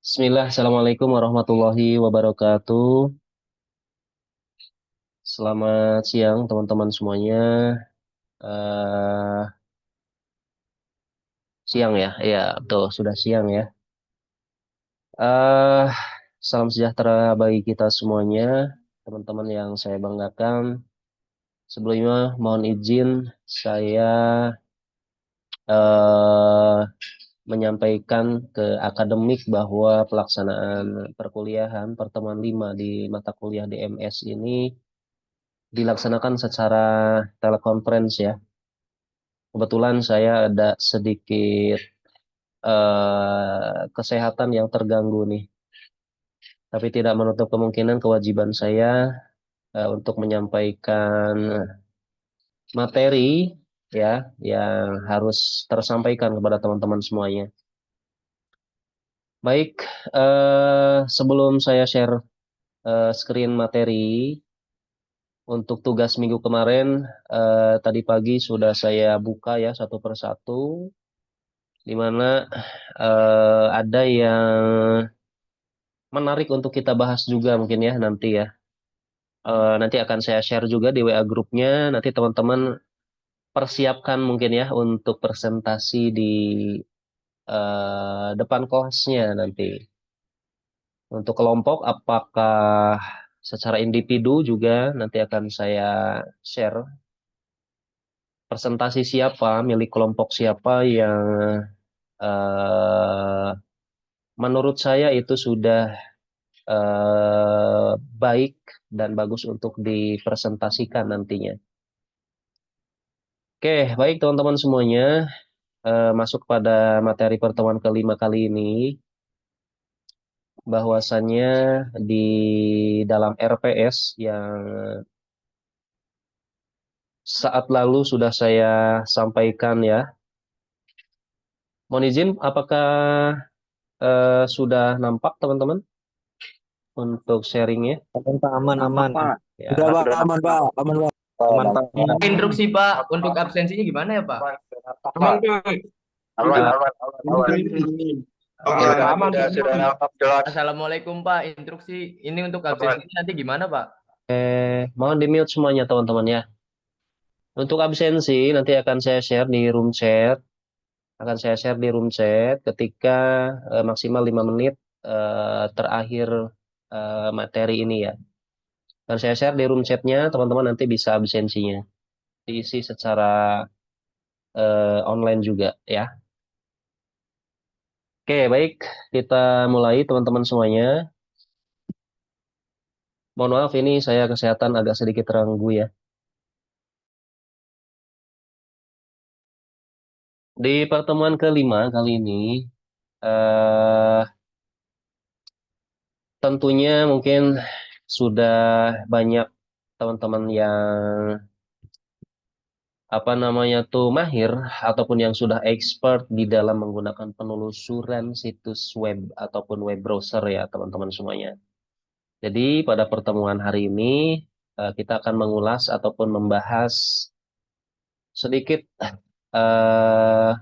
Bismillah, Assalamualaikum warahmatullahi wabarakatuh. Selamat siang teman-teman semuanya. eh Siang ya, ya betul sudah siang ya. eh Salam sejahtera bagi kita semuanya, teman-teman yang saya banggakan. Sebelumnya mohon izin saya eh menyampaikan ke akademik bahwa pelaksanaan perkuliahan pertemuan 5 di mata kuliah DMS ini dilaksanakan secara telekonferensi ya. Kebetulan saya ada sedikit kesehatan yang terganggu nih, tapi tidak menutup kemungkinan kewajiban saya untuk menyampaikan materi ya yang harus tersampaikan kepada teman-teman semuanya. Baik, sebelum saya share screen materi untuk tugas minggu kemarin, tadi pagi sudah saya buka ya satu persatu, di mana ada yang menarik untuk kita bahas juga mungkin ya nanti ya. Nanti akan saya share juga di WA grupnya. Nanti teman-teman persiapkan mungkin ya untuk presentasi di depan kelasnya nanti. Untuk kelompok, apakah secara individu juga nanti akan saya share presentasi siapa, milik kelompok siapa yang eh, menurut saya itu sudah baik dan bagus untuk dipresentasikan nantinya. Oke, baik teman-teman semuanya, masuk pada materi pertemuan kelima kali ini, bahwasannya di dalam RPS yang saat lalu sudah saya sampaikan ya. Mohon izin, apakah sudah nampak teman-teman untuk sharingnya? Aman Pak, aman, Nampak aman. Pak. Sudah Ya, Pak, aman Pak, aman Pak. Aman Pak. Instruksi Pak untuk absensinya gimana ya Pak? Aman, Pak. Aman, ya, aman, aman, aman. Oke, Sudah, Pak. aman, sudah lengkap jelas. Assalamualaikum Pak, instruksi ini untuk absensinya nanti gimana Pak? mohon di mute semuanya teman-teman ya. Untuk absensi nanti akan saya share di room chat, ketika maksimal 5 menit terakhir materi ini ya. Dan saya share di room chatnya, teman-teman nanti bisa absensinya. Diisi secara online juga ya. Oke, baik. Kita mulai teman-teman semuanya. Mohon maaf ini saya kesehatan agak sedikit terganggu ya. Di pertemuan kelima kali ini, eh, tentunya mungkin sudah banyak teman-teman yang apa namanya tuh mahir ataupun yang sudah expert di dalam menggunakan penelusuran situs web ataupun web browser ya teman-teman semuanya. Jadi pada pertemuan hari ini kita akan mengulas ataupun membahas sedikit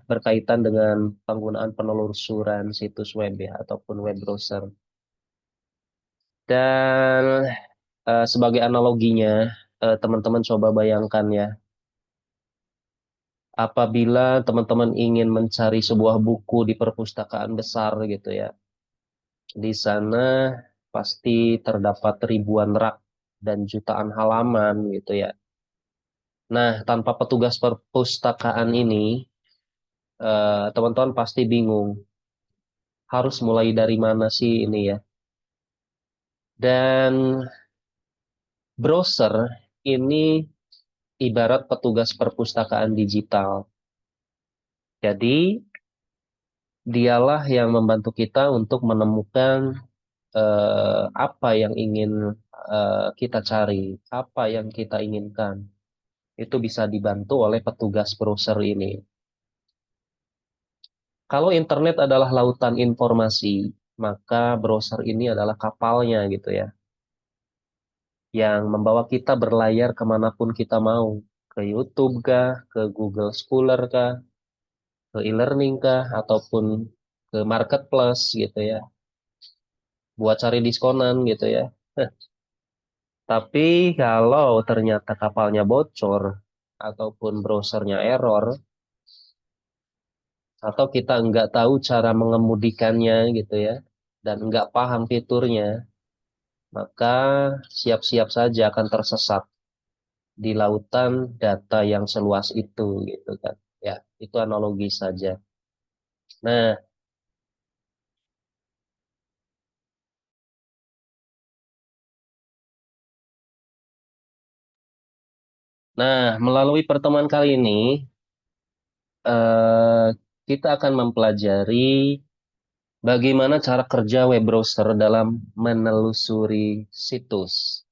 berkaitan dengan penggunaan penelusuran situs web ya ataupun web browser. Dan sebagai analoginya, teman-teman coba bayangkan ya, apabila teman-teman ingin mencari sebuah buku di perpustakaan besar gitu ya, di sana pasti terdapat ribuan rak dan jutaan halaman gitu ya. Nah, tanpa petugas perpustakaan ini, teman-teman pasti bingung harus mulai dari mana sih ini ya. Dan browser ini ibarat petugas perpustakaan digital. Jadi, dialah yang membantu kita untuk menemukan apa yang ingin kita cari, apa yang kita inginkan. Itu bisa dibantu oleh petugas browser ini. Kalau internet adalah lautan informasi, maka browser ini adalah kapalnya gitu ya, yang membawa kita berlayar kemanapun kita mau, ke YouTube kah, ke Google Scholar kah, ke e-learning kah, ataupun ke marketplace gitu ya. buat cari diskonan gitu ya. Tapi kalau ternyata kapalnya bocor ataupun browsernya error atau kita nggak tahu cara mengemudikannya gitu ya dan nggak paham fiturnya, maka siap-siap saja akan tersesat di lautan data yang seluas itu gitu kan. Ya, itu analogi saja. Nah, melalui pertemuan kali ini eh, kita akan mempelajari bagaimana cara kerja web browser dalam menelusuri situs.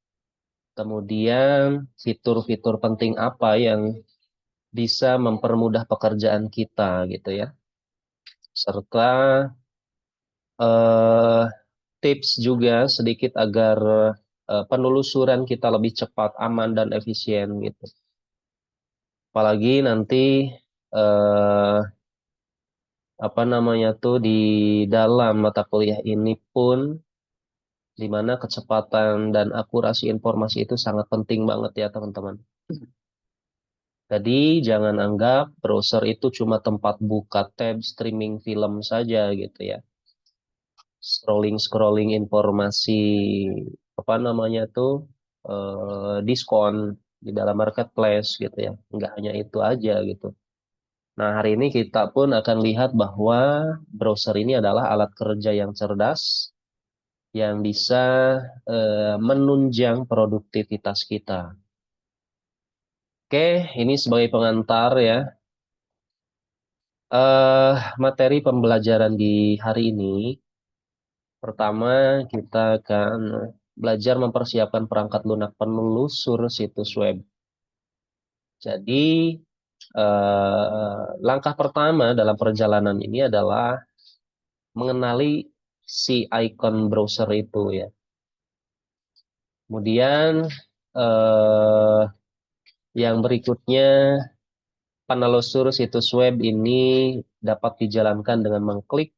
Kemudian fitur-fitur penting apa yang bisa mempermudah pekerjaan kita gitu ya. Serta eh, tips juga sedikit agar penelusuran kita lebih cepat, aman dan efisien gitu. Apalagi nanti eh, apa namanya tuh di dalam mata kuliah ini pun di mana kecepatan dan akurasi informasi itu sangat penting banget ya teman-teman. Jadi jangan anggap browser itu cuma tempat buka tab streaming film saja gitu ya. Scrolling-scrolling informasi apa namanya tuh diskon di dalam marketplace gitu ya. Nggak hanya itu aja gitu. Nah, hari ini kita pun akan lihat bahwa browser ini adalah alat kerja yang cerdas yang bisa menunjang produktivitas kita. Oke, ini sebagai pengantar ya. Materi pembelajaran di hari ini, pertama kita akan belajar mempersiapkan perangkat lunak penelusur situs web. Jadi, langkah pertama dalam perjalanan ini adalah mengenali si icon browser itu ya. Kemudian, eh, yang berikutnya, penelusur situs web ini dapat dijalankan dengan mengklik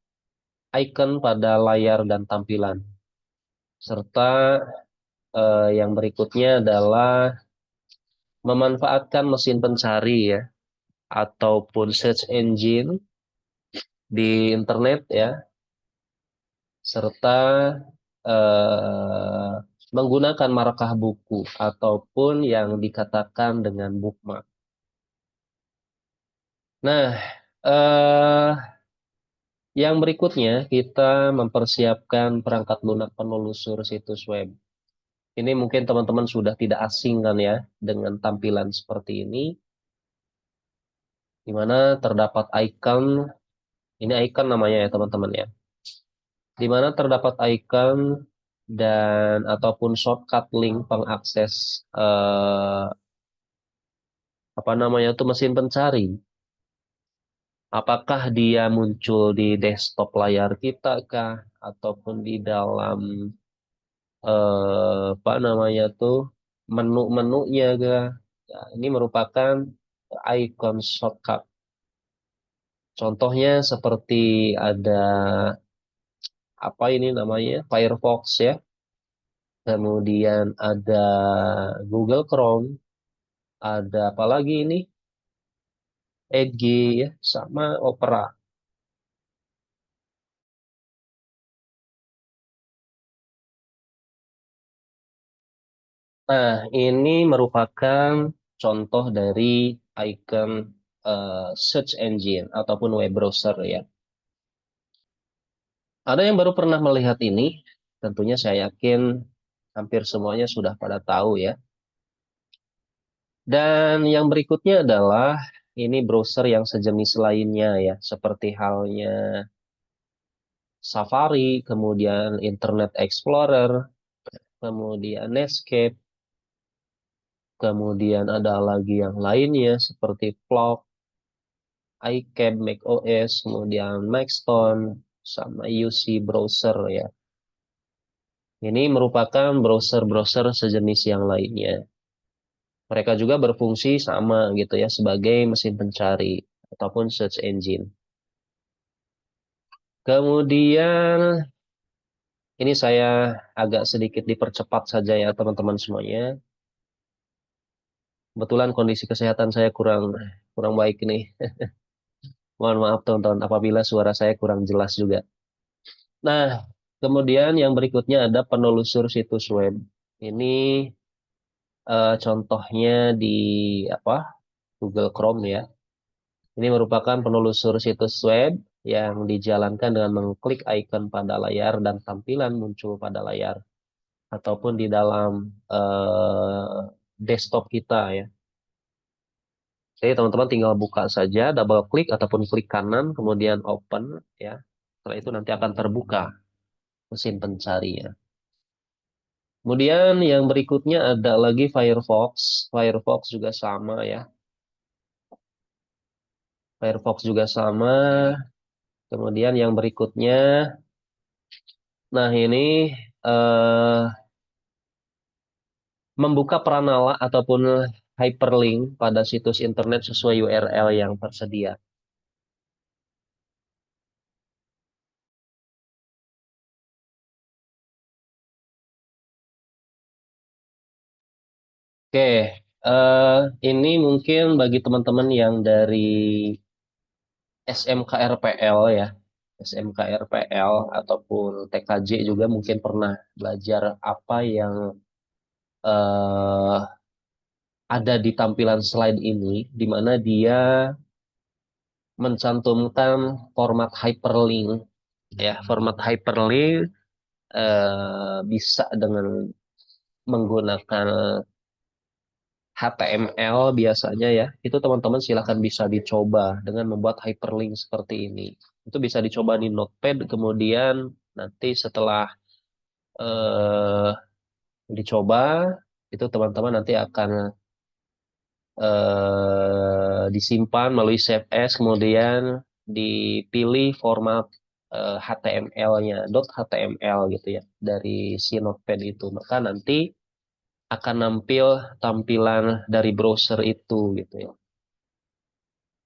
icon pada layar dan tampilan. Serta yang berikutnya adalah memanfaatkan mesin pencari ya ataupun search engine di internet ya serta eh, menggunakan markah buku ataupun yang dikatakan dengan bookmark. Nah, eh, yang berikutnya kita mempersiapkan perangkat lunak penelusur situs web. Ini mungkin teman-teman sudah tidak asing kan ya dengan tampilan seperti ini, di mana terdapat icon, ini icon namanya ya teman-teman ya, di mana terdapat icon dan ataupun shortcut link pengakses apa namanya itu mesin pencari. Apakah dia muncul di desktop layar kita kah ataupun di dalam apa namanya tuh menu-menunya kah? Ya, ini merupakan icon shortcut. Contohnya seperti ada apa ini namanya Firefox ya. Kemudian ada Google Chrome, ada apa lagi ini? Edge ya, sama Opera. Nah, ini merupakan contoh dari icon search engine ataupun web browser ya. Ada yang baru pernah melihat ini? Tentunya saya yakin hampir semuanya sudah pada tahu ya. Dan yang berikutnya adalah ini browser yang sejenis lainnya ya, seperti halnya Safari, kemudian Internet Explorer, kemudian Netscape, kemudian ada lagi yang lainnya seperti Flock, iCap, macOS, kemudian Maxton, sama UC Browser ya. Ini merupakan browser-browser sejenis yang lainnya. Mereka juga berfungsi sama gitu ya sebagai mesin pencari ataupun search engine. Kemudian Ini saya agak sedikit dipercepat saja ya teman-teman semuanya. Kebetulan kondisi kesehatan saya kurang kurang baik nih. Mohon maaf teman-teman apabila suara saya kurang jelas juga. Nah, kemudian yang berikutnya ada penelusur situs web. Ini contohnya di apa? Google Chrome ya. Ini merupakan penelusur situs web yang dijalankan dengan mengklik icon pada layar dan tampilan muncul pada layar ataupun di dalam desktop kita ya. Jadi teman-teman tinggal buka saja, double klik ataupun klik kanan, kemudian open ya. Setelah itu nanti akan terbuka mesin pencarinya. Kemudian yang berikutnya ada lagi Firefox. Firefox juga sama ya. Firefox juga sama. Kemudian yang berikutnya, nah ini eh, membuka peranala ataupun hyperlink pada situs internet sesuai URL yang tersedia. Oke, ini mungkin bagi teman-teman yang dari SMKRPL ya, SMKRPL ataupun TKJ juga mungkin pernah belajar apa yang eh, ada di tampilan slide ini, di mana dia mencantumkan format hyperlink ya, format hyperlink bisa dengan menggunakan HTML biasanya ya, itu teman-teman silahkan bisa dicoba dengan membuat hyperlink seperti ini. Itu bisa dicoba di Notepad, kemudian nanti setelah eh, dicoba, itu teman-teman nanti akan disimpan melalui Save As, kemudian dipilih format HTML-nya, .html gitu ya, dari si Notepad itu. Maka nanti akan nampil tampilan dari browser itu gitu ya.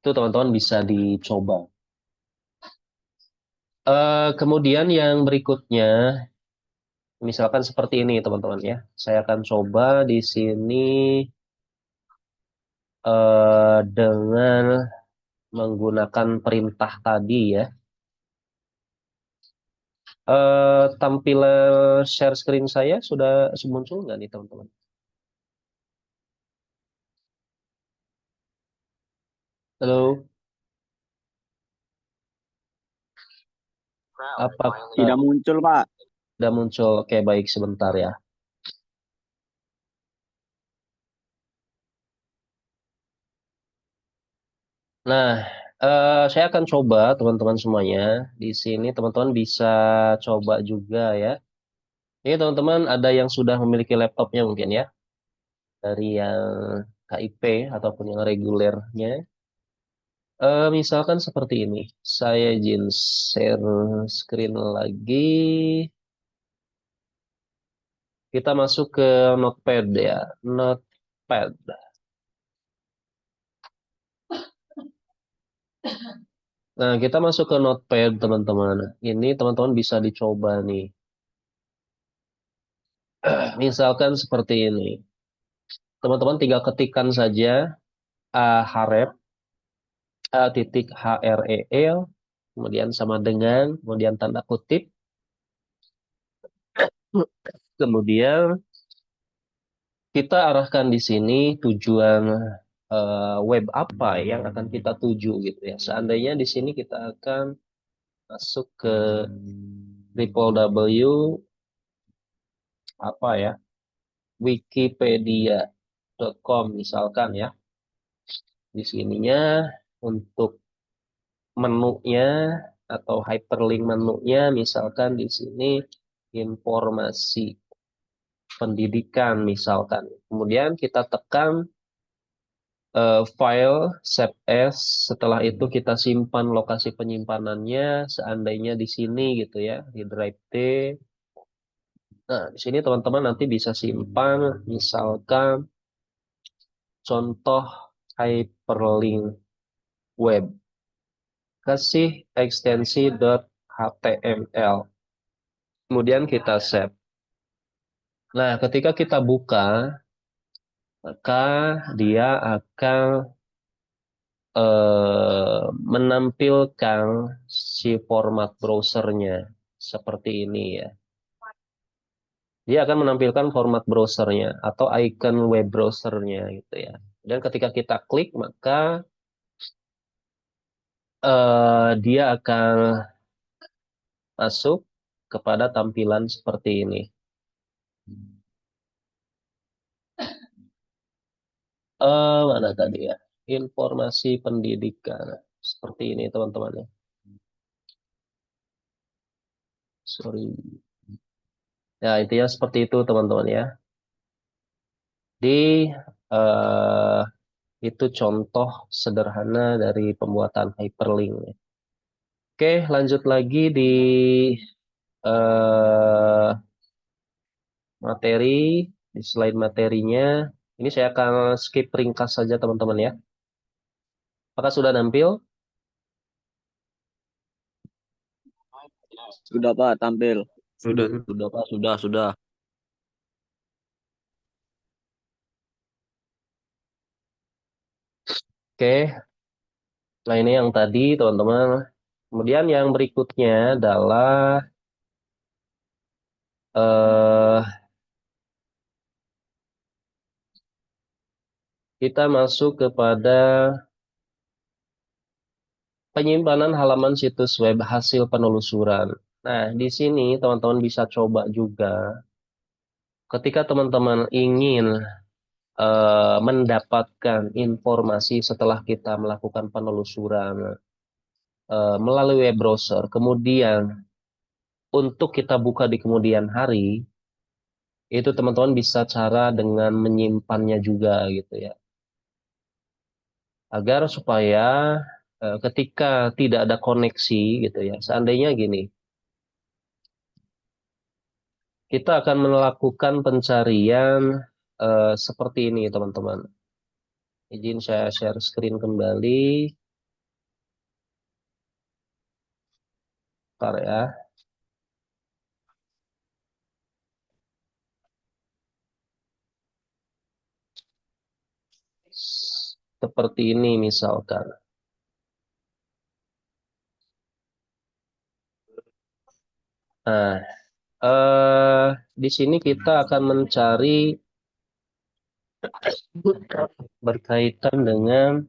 Itu teman-teman bisa dicoba. Kemudian yang berikutnya, misalkan seperti ini teman-teman ya. Saya akan coba di sini dengan menggunakan perintah tadi ya. Tampilan share screen saya sudah muncul nggak nih teman-teman? Halo, apakah Tidak muncul, Pak. sudah muncul? Oke, baik sebentar ya. Nah, saya akan coba teman-teman semuanya. Di sini teman-teman bisa coba juga ya. Ini teman-teman ada yang sudah memiliki laptopnya mungkin ya. Dari yang KIP ataupun yang regulernya. Misalkan seperti ini. Saya izin share screen lagi. Kita masuk ke Notepad ya. Notepad. Nah, kita masuk ke Notepad, teman-teman. Ini teman-teman bisa dicoba nih. Misalkan seperti ini. Teman-teman tinggal ketikkan saja href titik hreel, kemudian sama dengan, kemudian tanda kutip, kemudian kita arahkan di sini tujuan web apa yang akan kita tuju gitu ya. Seandainya di sini kita akan masuk ke www apa ya, wikipedia.com misalkan ya. Di sininya untuk menunya atau hyperlink menunya misalkan di sini informasi pendidikan misalkan. Kemudian kita tekan file save as, setelah itu kita simpan lokasi penyimpanannya seandainya di sini gitu ya, di drive D. Nah, di sini teman-teman nanti bisa simpan misalkan contoh hyperlink web. Kasih ekstensi .html. Kemudian kita save. Nah, ketika kita buka, maka dia akan menampilkan si format browsernya seperti ini ya. Dia akan menampilkan format browsernya atau icon web browsernya gitu ya. Dan ketika kita klik, maka dia akan masuk kepada tampilan seperti ini. Mana tadi ya? Informasi pendidikan. Seperti ini teman-teman ya. Sorry. Ya, intinya seperti itu teman-teman ya. Di eh, itu contoh sederhana dari pembuatan hyperlink. Oke, lanjut lagi di eh, materi, di slide materinya. Ini saya akan skip ringkas saja teman-teman ya. Apakah sudah nampil? Sudah Pak, tampil. Sudah Pak, sudah. Oke, nah ini yang tadi teman-teman. Kemudian yang berikutnya adalah eh, kita masuk kepada penyimpanan halaman situs web hasil penelusuran. Nah, di sini teman-teman bisa coba juga ketika teman-teman ingin mendapatkan informasi setelah kita melakukan penelusuran melalui web browser, kemudian untuk kita buka di kemudian hari, itu teman-teman bisa cara dengan menyimpannya juga gitu ya. Agar supaya ketika tidak ada koneksi gitu ya, seandainya gini, kita akan melakukan pencarian seperti ini teman-teman. Izin saya share screen kembali. Bentar ya. Seperti ini misalkan. Nah, di sini kita akan mencari berkaitan dengan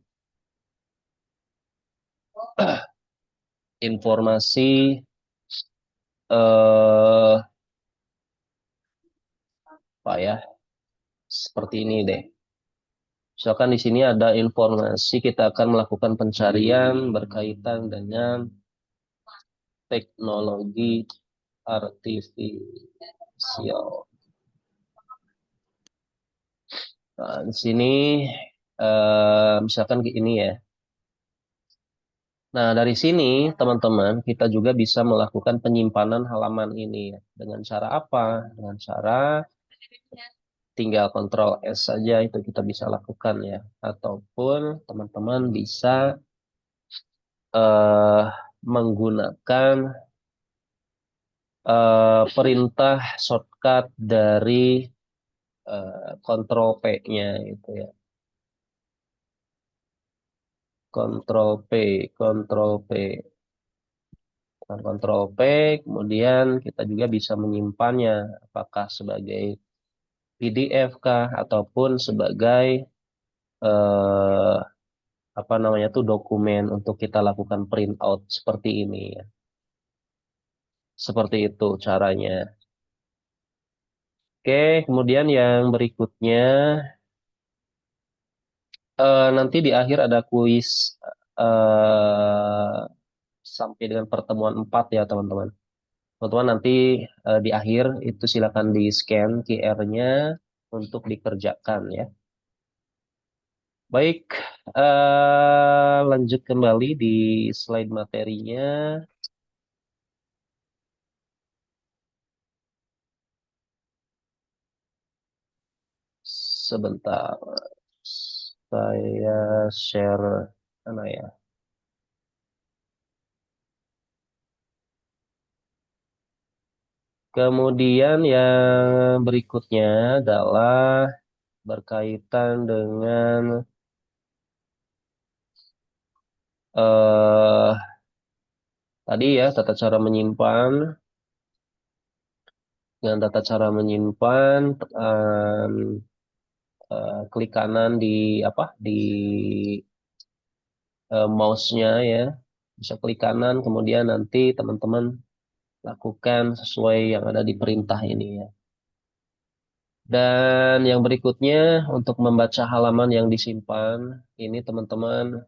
informasi apa ya? Seperti ini deh. Misalkan di sini ada informasi kita akan melakukan pencarian berkaitan dengan teknologi artifisial. Nah, di sini misalkan ini ya. Nah, dari sini teman-teman kita juga bisa melakukan penyimpanan halaman ini ya. Dengan cara apa? Dengan cara tinggal Ctrl S saja itu kita bisa lakukan ya. Ataupun teman-teman bisa eh, menggunakan perintah shortcut dari Ctrl P-nya itu ya. Ctrl P, Ctrl P, Ctrl P, kemudian kita juga bisa menyimpannya apakah sebagai PDF kah ataupun sebagai eh, apa namanya tuh dokumen untuk kita lakukan print out seperti ini ya. Seperti itu caranya. Oke, kemudian yang berikutnya nanti di akhir ada kuis eh, sampai dengan pertemuan 4 ya teman-teman. Teman-teman nanti di akhir itu silakan di scan QR-nya untuk dikerjakan ya. Baik, lanjut kembali di slide materinya. Sebentar, saya share mana ya? Kemudian yang berikutnya adalah berkaitan dengan eh tadi ya tata cara menyimpan. Dengan tata cara menyimpan, tekan klik kanan di apa di mouse-nya ya. Bisa klik kanan, kemudian nanti teman-teman lakukan sesuai yang ada di perintah ini ya. Dan yang berikutnya untuk membaca halaman yang disimpan, ini teman-teman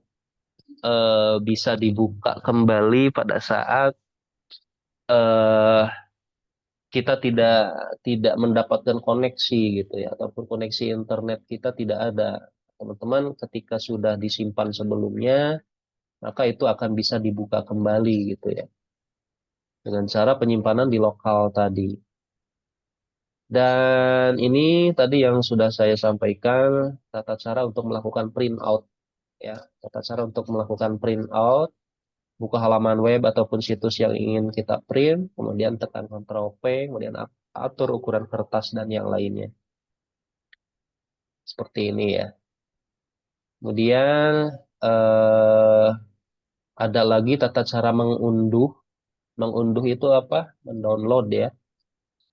bisa dibuka kembali pada saat eh, kita tidak tidak mendapatkan koneksi gitu ya, ataupun koneksi internet kita tidak ada. Teman-teman, ketika sudah disimpan sebelumnya, maka itu akan bisa dibuka kembali gitu ya, dengan cara penyimpanan di lokal tadi. Dan ini tadi yang sudah saya sampaikan, tata cara untuk melakukan print out ya. Tata cara untuk melakukan print out, buka halaman web ataupun situs yang ingin kita print, kemudian tekan Ctrl P, kemudian atur ukuran kertas dan yang lainnya. Seperti ini ya. Kemudian eh, ada lagi tata cara mengunduh. Mengunduh itu apa? Mendownload ya.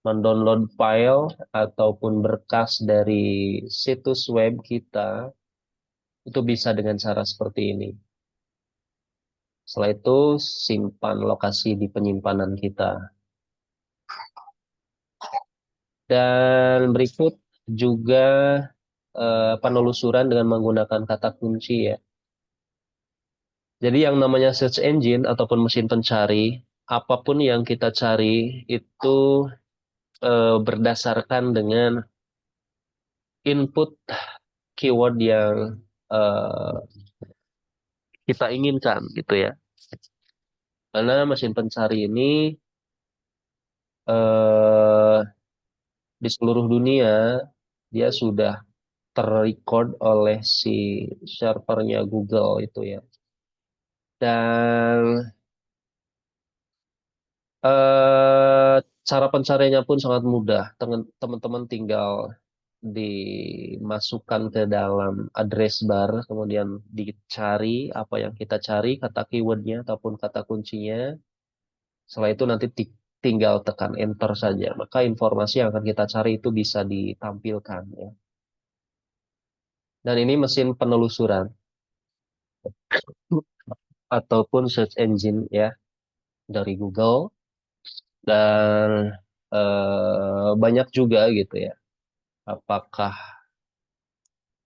Mendownload file ataupun berkas dari situs web kita itu bisa dengan cara seperti ini. Setelah itu simpan lokasi di penyimpanan kita. Dan berikut juga penelusuran dengan menggunakan kata kunci ya. Jadi yang namanya search engine ataupun mesin pencari, apapun yang kita cari itu berdasarkan dengan input keyword yang eh, kita inginkan gitu ya. Karena mesin pencari ini eh, di seluruh dunia dia sudah terrecord oleh si servernya Google itu ya. Dan eh, cara pencariannya pun sangat mudah. Teman-teman tinggal dimasukkan ke dalam address bar, kemudian dicari apa yang kita cari, kata keywordnya ataupun kata kuncinya. Setelah itu nanti tinggal tekan enter saja. Maka informasi yang akan kita cari itu bisa ditampilkan ya. Dan ini mesin penelusuran ataupun search engine ya dari Google. Dan banyak juga gitu ya. Apakah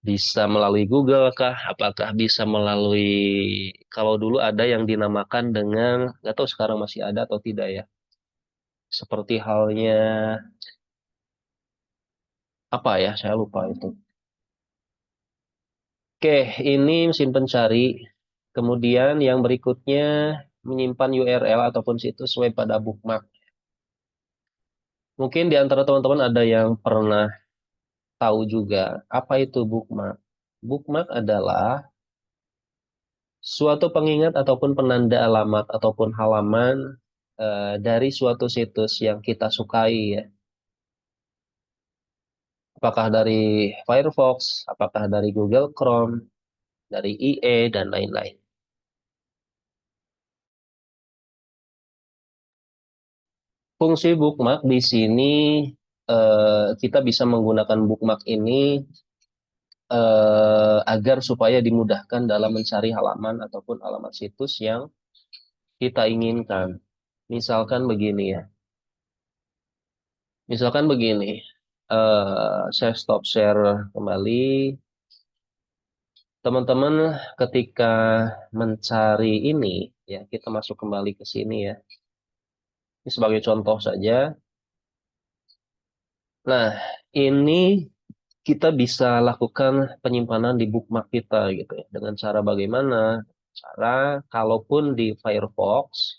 bisa melalui Google kah? Apakah bisa melalui, kalau dulu ada yang dinamakan dengan, nggak tahu sekarang masih ada atau tidak ya. Seperti halnya, apa ya, saya lupa itu. Oke, ini mesin pencari. Kemudian yang berikutnya, menyimpan URL ataupun situs web pada bookmark. Mungkin di antara teman-teman ada yang pernah tahu juga, apa itu bookmark. Bookmark adalah suatu pengingat ataupun penanda alamat ataupun halaman dari suatu situs yang kita sukai ya. Apakah dari Firefox, apakah dari Google Chrome, dari IE dan lain-lain. Fungsi bookmark di sini kita bisa menggunakan bookmark ini agar supaya dimudahkan dalam mencari halaman ataupun alamat situs yang kita inginkan. Misalkan begini ya. Misalkan begini, saya stop share kembali. Teman-teman ketika mencari ini, ya kita masuk kembali ke sini ya. Ini sebagai contoh saja. Nah, ini kita bisa lakukan penyimpanan di bookmark kita gitu ya. Dengan cara bagaimana? Cara kalaupun di Firefox,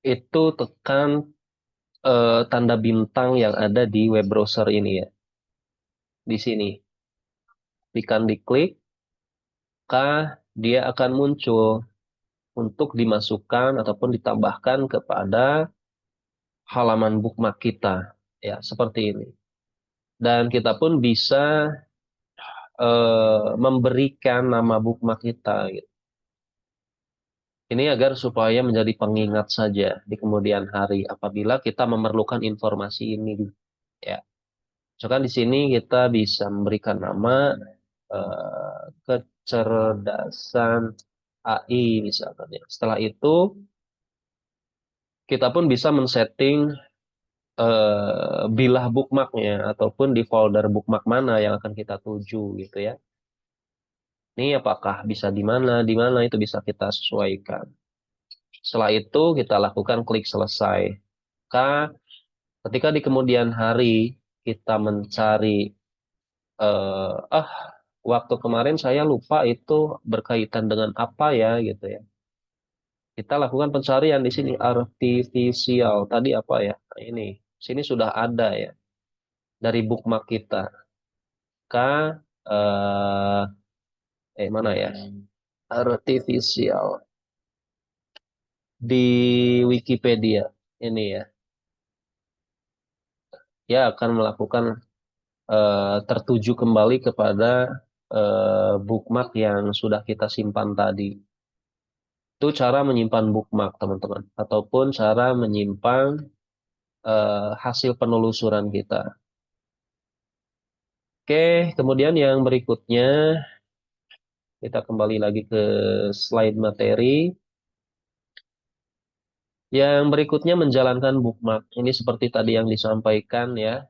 itu tekan tanda bintang yang ada di web browser ini ya. Di sini. Tekan diklik, maka dia akan muncul untuk dimasukkan ataupun ditambahkan kepada halaman bookmark kita, ya seperti ini. Dan kita pun bisa memberikan nama bookmark kita, gitu. Ini agar supaya menjadi pengingat saja di kemudian hari apabila kita memerlukan informasi ini, ya. Misalkan di sini kita bisa memberikan nama kecerdasan AI misalkan, ya. Setelah itu kita pun bisa men-setting bilah bookmarknya ataupun di folder bookmark mana yang akan kita tuju gitu ya. Ini apakah bisa di mana itu bisa kita sesuaikan. Setelah itu kita lakukan klik selesai. Maka ketika di kemudian hari kita mencari ah waktu kemarin saya lupa itu berkaitan dengan apa ya gitu ya. Kita lakukan pencarian di sini artifisial tadi apa ya? Nah, ini sini sudah ada ya dari bookmark kita. Maka mana ya? Artifisial di Wikipedia ini ya. Ya akan melakukan tertuju kembali kepada bookmark yang sudah kita simpan tadi. Itu cara menyimpan bookmark, teman-teman, ataupun cara menyimpan hasil penelusuran kita. Oke, kemudian yang berikutnya kita kembali lagi ke slide materi. Yang berikutnya menjalankan bookmark. Ini seperti tadi yang disampaikan ya.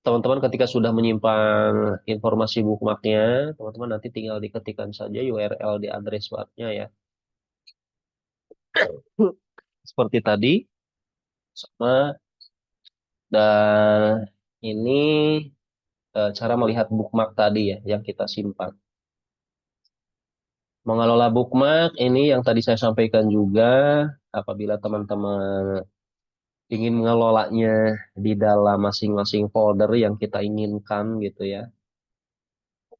Teman-teman ketika sudah menyimpan informasi bookmarknya, teman-teman nanti tinggal diketikkan saja URL di address barnya ya. Seperti tadi, sama. Dan ini cara melihat bookmark tadi ya, yang kita simpan. Mengelola bookmark, ini yang tadi saya sampaikan juga, apabila teman-teman ingin mengelolanya di dalam masing-masing folder yang kita inginkan gitu ya,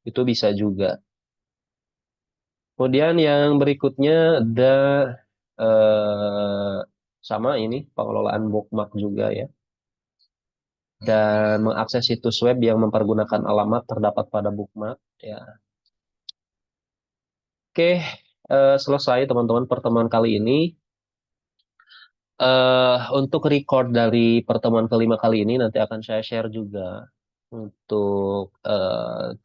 itu bisa juga. Kemudian yang berikutnya ada eh, sama ini pengelolaan bookmark juga ya. Dan mengakses situs web yang mempergunakan alamat terdapat pada bookmark ya. Oke, selesai teman-teman pertemuan kali ini. Untuk record dari pertemuan kelima kali ini nanti akan saya share juga untuk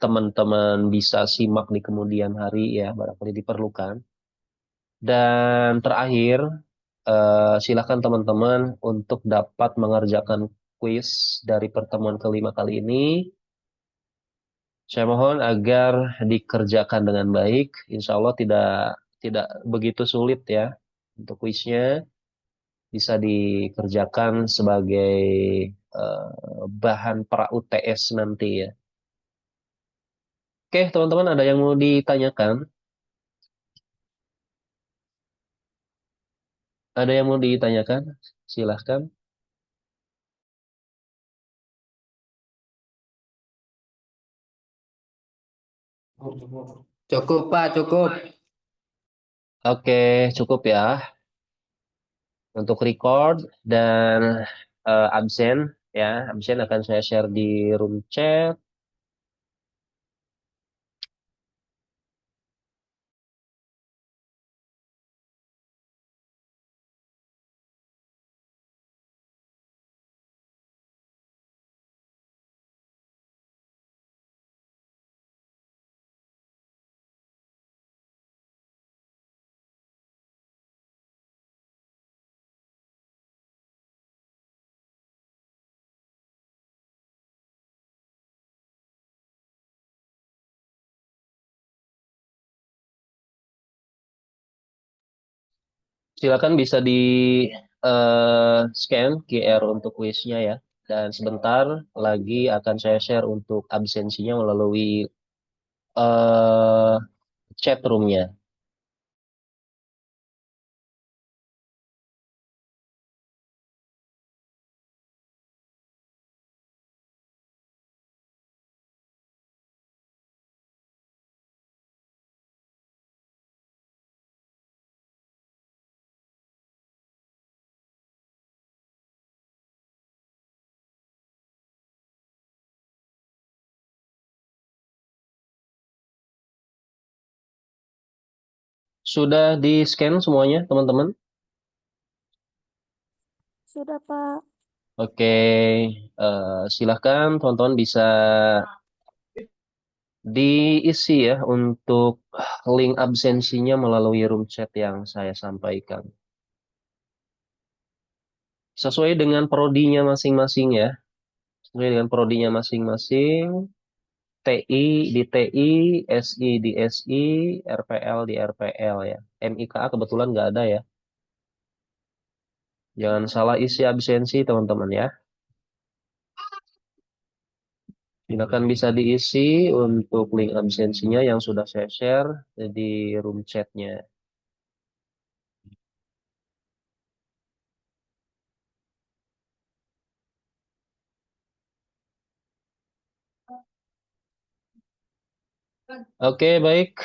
teman-teman bisa simak di kemudian hari ya, barangkali diperlukan. Dan terakhir, silakan teman-teman untuk dapat mengerjakan kuis dari pertemuan kelima kali ini. Saya mohon agar dikerjakan dengan baik. Insya Allah tidak tidak begitu sulit ya untuk kuisnya. Bisa dikerjakan sebagai bahan pra UTS nanti ya. Oke, teman-teman ada yang mau ditanyakan? Ada yang mau ditanyakan? Silahkan. Cukup, Pak, cukup. Oke, cukup ya untuk record dan absen ya. Absen akan saya share di room chat. Silakan bisa di scan QR untuk kuisnya ya. Dan sebentar lagi akan saya share untuk absensinya melalui eh, chat roomnya. Sudah di-scan semuanya, teman-teman? Sudah, Pak. Oke, silahkan teman-teman bisa diisi ya untuk link absensinya melalui room chat yang saya sampaikan. Sesuai dengan prodinya masing-masing ya. Sesuai dengan prodinya masing-masing. TI di TI, SI di SI, RPL di RPL ya. MIKA kebetulan nggak ada ya. Jangan salah isi absensi teman-teman ya. Silakan bisa diisi untuk link absensinya yang sudah saya share di room chatnya. Oke, baik.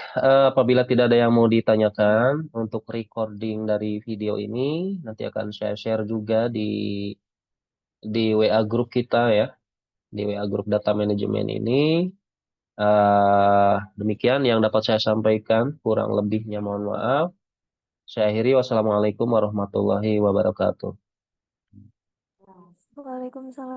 Apabila tidak ada yang mau ditanyakan untuk recording dari video ini, nanti akan saya share juga di WA grup kita ya, di WA grup data manajemen ini. Demikian yang dapat saya sampaikan, kurang lebihnya mohon maaf. Saya akhiri, wassalamualaikum warahmatullahi wabarakatuh. Waalaikumsalam.